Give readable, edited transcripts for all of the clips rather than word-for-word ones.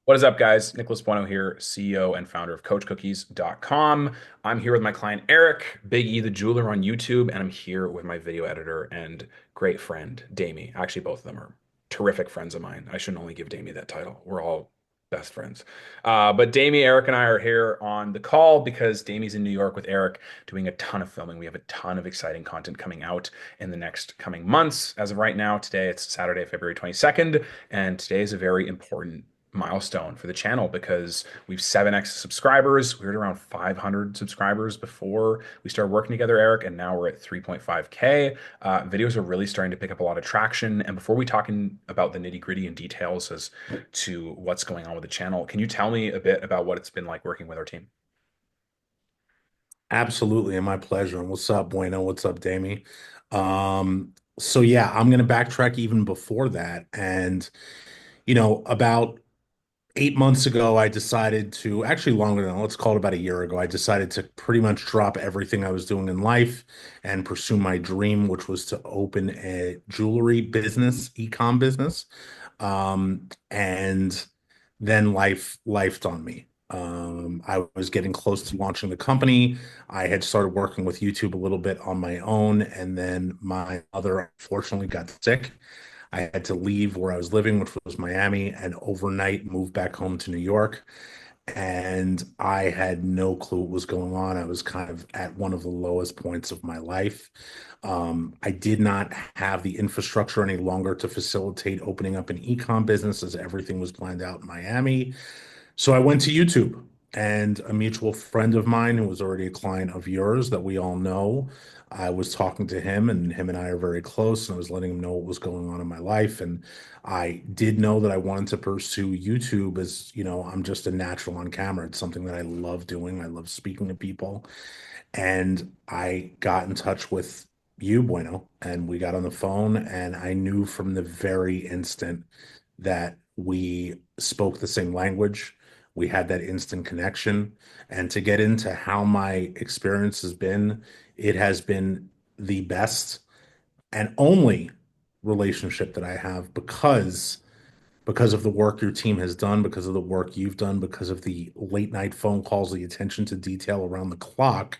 What is up, guys? Nicholas Bueno here, CEO and founder of CoachCookies.com. I'm here with my client Eric, Big E the Jeweler on YouTube, and I'm here with my video editor and great friend, Damie. Actually, both of them are terrific friends of mine. I shouldn't only give Damie that title. We're all best friends. But Damie, Eric, and I are here on the call because Damie's in New York with Eric doing a ton of filming. We have a ton of exciting content coming out in the next coming months. As of right now, today it's Saturday, February 22nd, and today is a very important milestone for the channel because we've 7x subscribers. We were at around 500 subscribers before we started working together, Eric, and now we're at 3.5K. Videos are really starting to pick up a lot of traction. And before we about the nitty gritty and details as to what's going on with the channel, can you tell me a bit about what it's been like working with our team? Absolutely, and my pleasure. And what's up, Bueno? What's up, Damie? So yeah, I'm gonna backtrack even before that. And about 8 months ago, I decided to actually longer than let's call it about a year ago, I decided to pretty much drop everything I was doing in life and pursue my dream, which was to open a jewelry business, e-com business. And then lifed on me. I was getting close to launching the company. I had started working with YouTube a little bit on my own, and then my mother unfortunately got sick. I had to leave where I was living, which was Miami, and overnight move back home to New York. And I had no clue what was going on. I was kind of at one of the lowest points of my life. I did not have the infrastructure any longer to facilitate opening up an e-com business as everything was planned out in Miami. So I went to YouTube, and a mutual friend of mine who was already a client of yours that we all know, I was talking to him, and him and I are very close, and I was letting him know what was going on in my life. And I did know that I wanted to pursue YouTube as, I'm just a natural on camera. It's something that I love doing. I love speaking to people. And I got in touch with you, Bueno, and we got on the phone, and I knew from the very instant that we spoke the same language. We had that instant connection. And to get into how my experience has been, it has been the best and only relationship that I have because of the work your team has done, because of the work you've done, because of the late night phone calls, the attention to detail around the clock.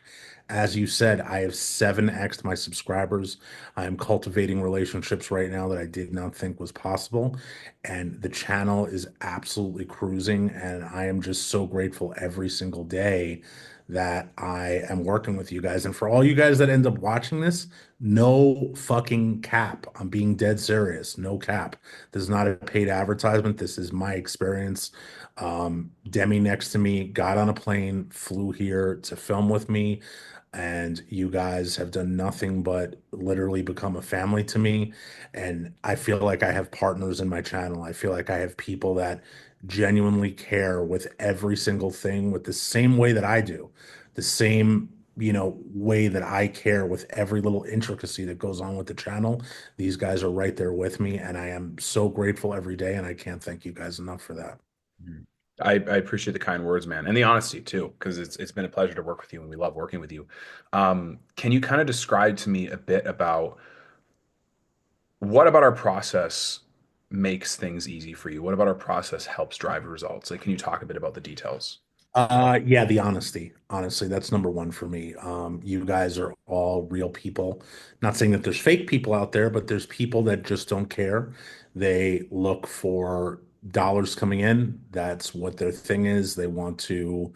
As you said, I have 7x my subscribers. I am cultivating relationships right now that I did not think was possible. And the channel is absolutely cruising. And I am just so grateful every single day that I am working with you guys. And for all you guys that end up watching this, no fucking cap. I'm being dead serious. No cap. This is not a paid advertisement. This is my experience. Demi next to me got on a plane, flew here to film with me, and you guys have done nothing but literally become a family to me. And I feel like I have partners in my channel. I feel like I have people that genuinely care with every single thing with the same way that I do, the same way that I care with every little intricacy that goes on with the channel. These guys are right there with me, and I am so grateful every day, and I can't thank you guys enough for that. Mhm. I appreciate the kind words, man, and the honesty too, because it's been a pleasure to work with you, and we love working with you. Can you kind of describe to me a bit about what about our process makes things easy for you? What about our process helps drive results? Like, can you talk a bit about the details? Yeah, the honesty. Honestly, that's number one for me. You guys are all real people. Not saying that there's fake people out there, but there's people that just don't care. They look for dollars coming in. That's what their thing is. They want to,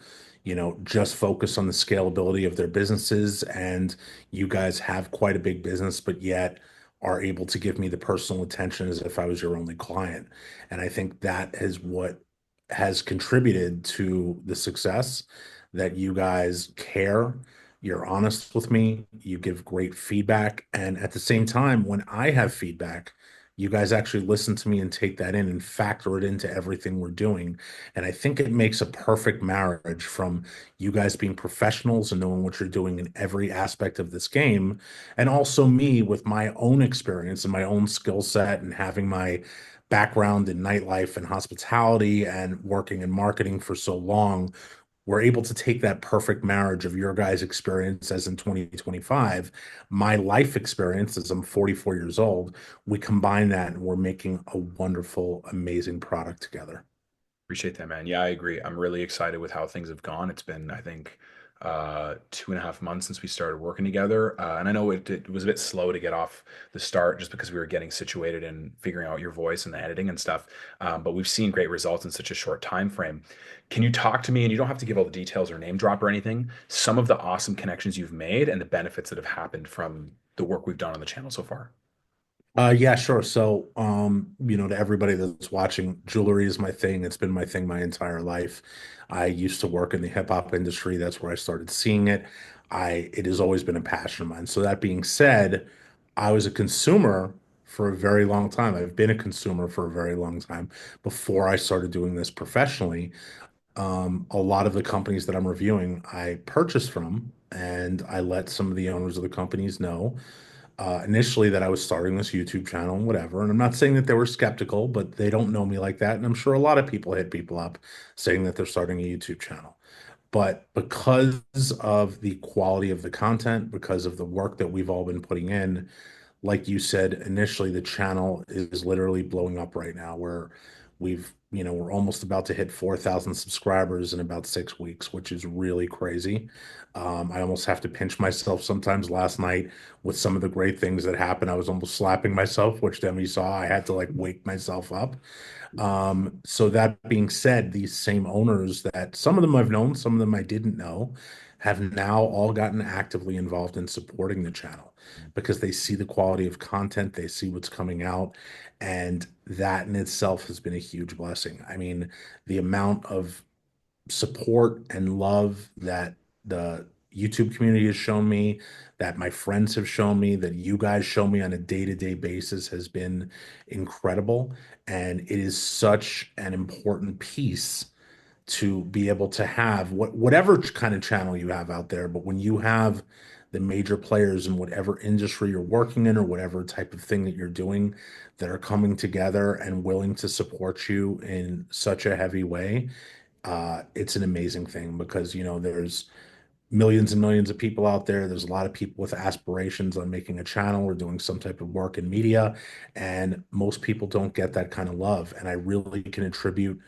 just focus on the scalability of their businesses. And you guys have quite a big business, but yet are able to give me the personal attention as if I was your only client. And I think that is what has contributed to the success, that you guys care, you're honest with me, you give great feedback, and at the same time, when I have feedback, you guys actually listen to me and take that in and factor it into everything we're doing. And I think it makes a perfect marriage from you guys being professionals and knowing what you're doing in every aspect of this game, and also me with my own experience and my own skill set and having my background in nightlife and hospitality and working in marketing for so long. We're able to take that perfect marriage of your guys' experience as in 2025, my life experience as I'm 44 years old. We combine that and we're making a wonderful, amazing product together. Appreciate that, man. Yeah, I agree. I'm really excited with how things have gone. It's been, I think, 2.5 months since we started working together. And I know it was a bit slow to get off the start just because we were getting situated and figuring out your voice and the editing and stuff. But we've seen great results in such a short time frame. Can you talk to me, and you don't have to give all the details or name drop or anything, some of the awesome connections you've made and the benefits that have happened from the work we've done on the channel so far? Yeah, sure. So, to everybody that's watching, jewelry is my thing. It's been my thing my entire life. I used to work in the hip hop industry. That's where I started seeing it. It has always been a passion of mine. So that being said, I was a consumer for a very long time. I've been a consumer for a very long time before I started doing this professionally. A lot of the companies that I'm reviewing, I purchased from, and I let some of the owners of the companies know initially that I was starting this YouTube channel and whatever. And I'm not saying that they were skeptical, but they don't know me like that. And I'm sure a lot of people hit people up saying that they're starting a YouTube channel. But because of the quality of the content, because of the work that we've all been putting in, like you said initially, the channel is literally blowing up right now. We're almost about to hit 4,000 subscribers in about 6 weeks, which is really crazy. I almost have to pinch myself sometimes. Last night, with some of the great things that happened, I was almost slapping myself, which Demi saw. I had to like wake myself up. So that being said, these same owners that some of them I've known, some of them I didn't know, have now all gotten actively involved in supporting the channel because they see the quality of content, they see what's coming out, and that in itself has been a huge blessing. I mean, the amount of support and love that the YouTube community has shown me, that my friends have shown me, that you guys show me on a day-to-day basis has been incredible. And it is such an important piece to be able to have whatever kind of channel you have out there. But when you have the major players in whatever industry you're working in or whatever type of thing that you're doing that are coming together and willing to support you in such a heavy way, it's an amazing thing because there's millions and millions of people out there. There's a lot of people with aspirations on making a channel or doing some type of work in media, and most people don't get that kind of love. And I really can attribute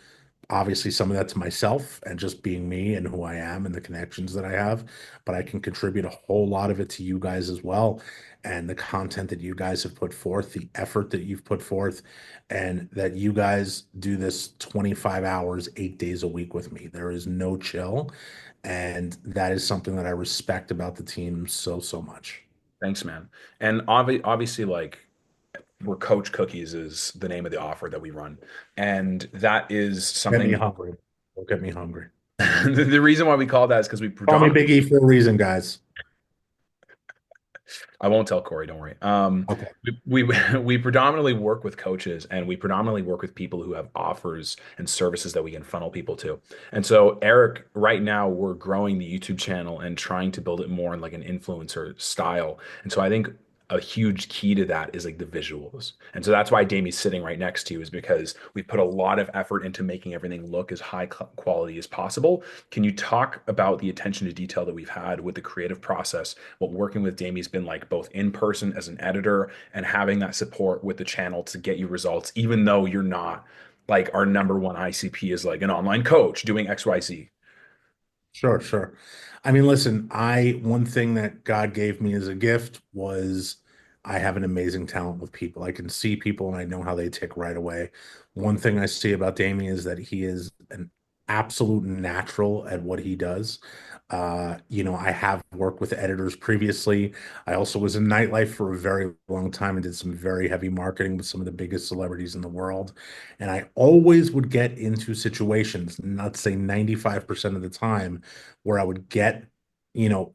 obviously some of that to myself and just being me and who I am and the connections that I have, but I can contribute a whole lot of it to you guys as well. And the content that you guys have put forth, the effort that you've put forth, and that you guys do this 25 hours, 8 days a week with me. There is no chill. And that is something that I respect about the team so, so much. Thanks, man. And obviously, like, we're Coach Cookies is the name of the offer that we run. And that is Get me something. hungry. Don't get me hungry. The reason why we call that is because we Call me predominantly, Big E for a reason, guys. I won't tell Corey, don't worry. Okay. We predominantly work with coaches, and we predominantly work with people who have offers and services that we can funnel people to. And so, Eric, right now we're growing the YouTube channel and trying to build it more in like an influencer style. And so I think a huge key to that is like the visuals. And so that's why Damie's sitting right next to you, is because we put a lot of effort into making everything look as high quality as possible. Can you talk about the attention to detail that we've had with the creative process, what working with Damie's been like both in person as an editor and having that support with the channel to get you results, even though you're not like our number one ICP is like an online coach doing XYZ? Sure, sure. I mean, listen, one thing that God gave me as a gift was I have an amazing talent with people. I can see people and I know how they tick right away. One thing I see about Damien is that he is an absolute natural at what he does. I have worked with editors previously. I also was in nightlife for a very long time and did some very heavy marketing with some of the biggest celebrities in the world. And I always would get into situations, not to say 95% of the time, where I would get,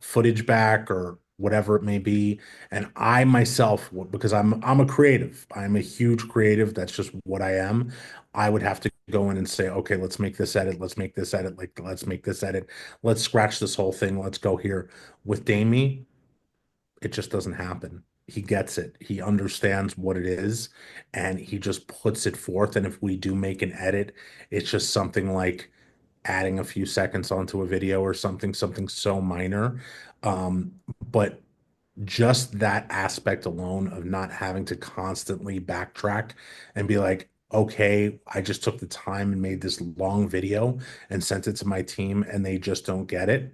footage back or whatever it may be. And I myself, because I'm a creative, I'm a huge creative. That's just what I am. I would have to go in and say, okay, let's make this edit, let's make this edit, like let's make this edit, let's scratch this whole thing, let's go here. With Damie, it just doesn't happen. He gets it. He understands what it is and he just puts it forth. And if we do make an edit, it's just something like adding a few seconds onto a video or something so minor. Um, but just that aspect alone of not having to constantly backtrack and be like, okay, I just took the time and made this long video and sent it to my team and they just don't get it,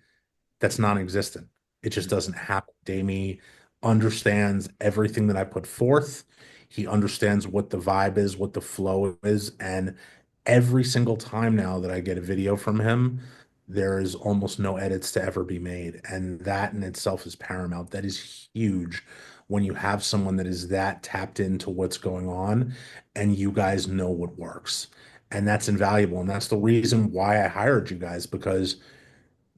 that's non-existent. It just doesn't happen. Damie understands everything that I put forth. He understands what the vibe is, what the flow is, and every single time now that I get a video from him, there is almost no edits to ever be made. And that in itself is paramount. That is huge when you have someone that is that tapped into what's going on and you guys know what works. And that's invaluable. And that's the reason why I hired you guys, because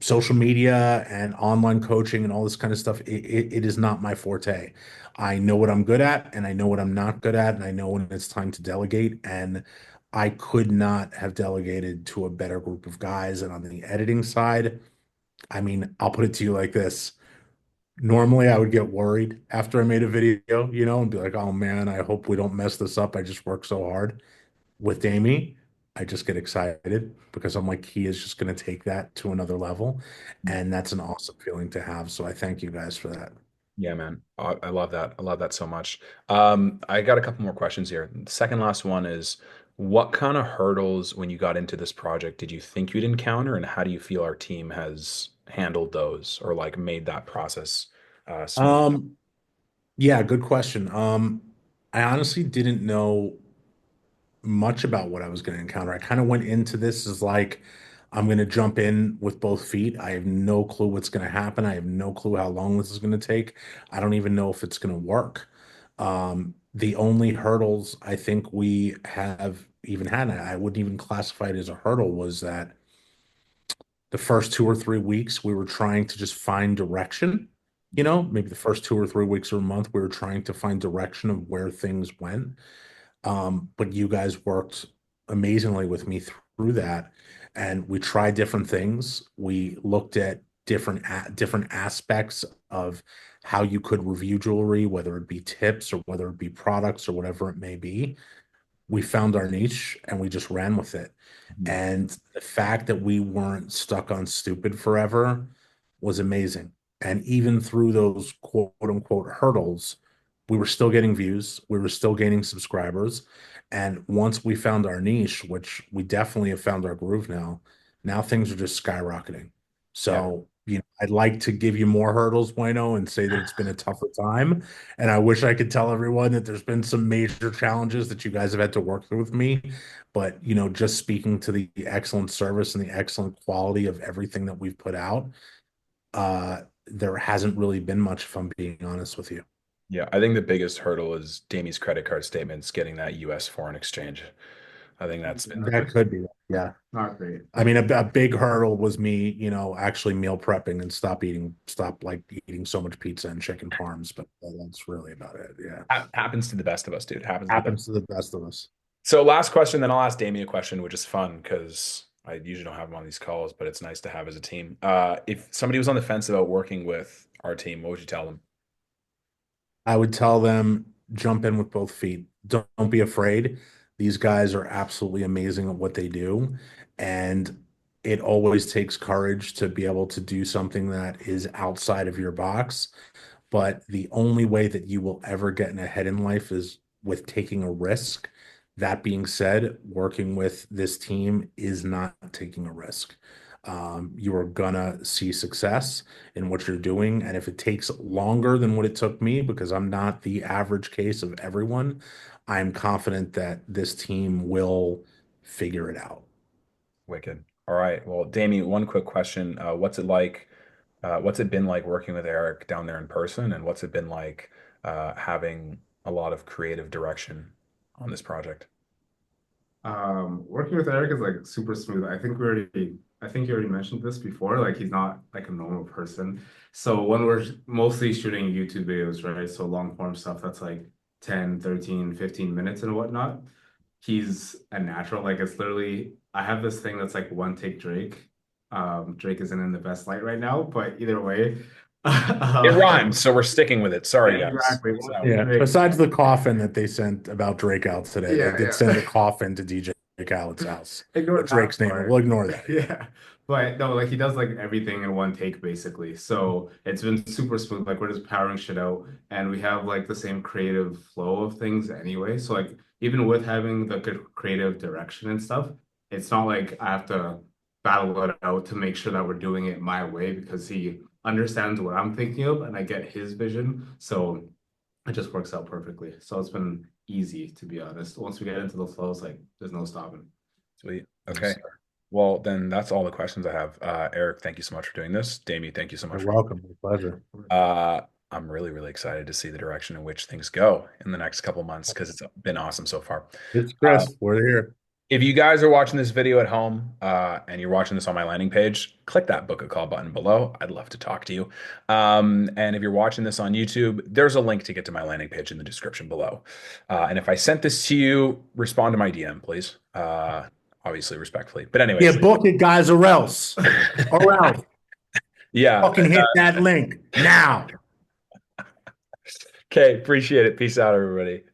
social media and online coaching and all this kind of stuff, it is not my forte. I know what I'm good at and I know what I'm not good at, and I know when it's time to delegate. And I could not have delegated to a better group of guys. And on the editing side, I mean, I'll put it to you like this. Normally, I would get worried after I made a video, and be like, oh man, I hope we don't mess this up. I just worked so hard. With Damie, I just get excited because I'm like, he is just going to take that to another level. And that's an awesome feeling to have. So I thank you guys for that. Yeah, man. I love that. I love that so much. I got a couple more questions here. The second last one is, what kind of hurdles when you got into this project did you think you'd encounter, and how do you feel our team has handled those or like made that process smooth? Um, yeah, good question. I honestly didn't know much about what I was going to encounter. I kind of went into this as like, I'm going to jump in with both feet. I have no clue what's going to happen. I have no clue how long this is going to take. I don't even know if it's going to work. The only hurdles I think we have even had, and I wouldn't even classify it as a hurdle, was that the first 2 or 3 weeks we were trying to just find direction. Maybe the first 2 or 3 weeks or a month, we were trying to find direction of where things went. But you guys worked amazingly with me through that, and we tried different things. We looked at different aspects of how you could review jewelry, whether it be tips or whether it be products or whatever it may be. We found our niche and we just ran with it. Mhm. And the fact that we weren't stuck on stupid forever was amazing. And even through those quote unquote hurdles, we were still getting views, we were still gaining subscribers. And once we found our niche, which we definitely have found our groove now things are just skyrocketing. Yeah. So, I'd like to give you more hurdles, Bueno, and say that it's been a tougher time. And I wish I could tell everyone that there's been some major challenges that you guys have had to work through with me. But, just speaking to the excellent service and the excellent quality of everything that we've put out, there hasn't really been much, if I'm being honest with you. Yeah, I think the biggest hurdle is Damie's credit card statements getting that US foreign exchange. I think that's been That could be, yeah. not great. I mean, a big hurdle was me, actually meal prepping and stop like eating so much pizza and chicken parms. But that's really about it. Yeah. Happens to the best of us, dude. Happens to the best. Happens to the best of us. So last question, then I'll ask Damien a question, which is fun because I usually don't have him on these calls, but it's nice to have as a team. If somebody was on the fence about working with our team, what would you tell them? I would tell them jump in with both feet. Don't be afraid. These guys are absolutely amazing at what they do. And it always takes courage to be able to do something that is outside of your box. But the only way that you will ever get ahead in life is with taking a risk. That being said, working with this team is not taking a risk. You are gonna see success in what you're doing. And if it takes longer than what it took me, because I'm not the average case of everyone, I'm confident that this team will figure it out. Wicked. All right. Well, Damien, one quick question. What's it like? What's it been like working with Eric down there in person, and what's it been like having a lot of creative direction on this project? Working with Eric is like super smooth. I think you already mentioned this before. Like he's not like a normal person. So when we're mostly shooting YouTube videos, right? So long form stuff that's like 10, 13, 15 minutes and whatnot. He's a natural. Like it's literally, I have this thing that's like one take Drake. Drake isn't in the best light right now, but either way, It uh, rhymes, so we're sticking with it. yeah, Sorry, guys. exactly. One take Yeah. Drake. Besides the coffin that they sent about Drake out today, they Yeah, did send a yeah. coffin to DJ Khaled's house Ignore with that Drake's name. part. We'll ignore that. Yeah. But no, like he does like everything in one take basically. So it's been super smooth. Like we're just powering shit out and we have like the same creative flow of things anyway. So like even with having the good creative direction and stuff, it's not like I have to battle it out to make sure that we're doing it my way because he understands what I'm thinking of and I get his vision. So it just works out perfectly. So it's been easy, to be honest. Once we get into the flows, like there's no stopping. Sweet. Yes, Okay. sir. Well, then that's all the questions I have. Eric, thank you so much for doing this. Damien, thank you so You're much for. welcome. My pleasure. I'm really, really excited to see the direction in which things go in the next couple months because it's been awesome so far. It's Uh, Chris. We're here. if you guys are watching this video at home and you're watching this on my landing page, click that book a call button below. I'd love to talk to you. And if you're watching this on YouTube, there's a link to get to my landing page in the description below. And if I sent this to you, respond to my DM, please. Obviously, respectfully. But Yeah, anyways, book it, guys, or else. Or else. yeah. Fucking hit that link now. Okay, appreciate it. Peace out, everybody.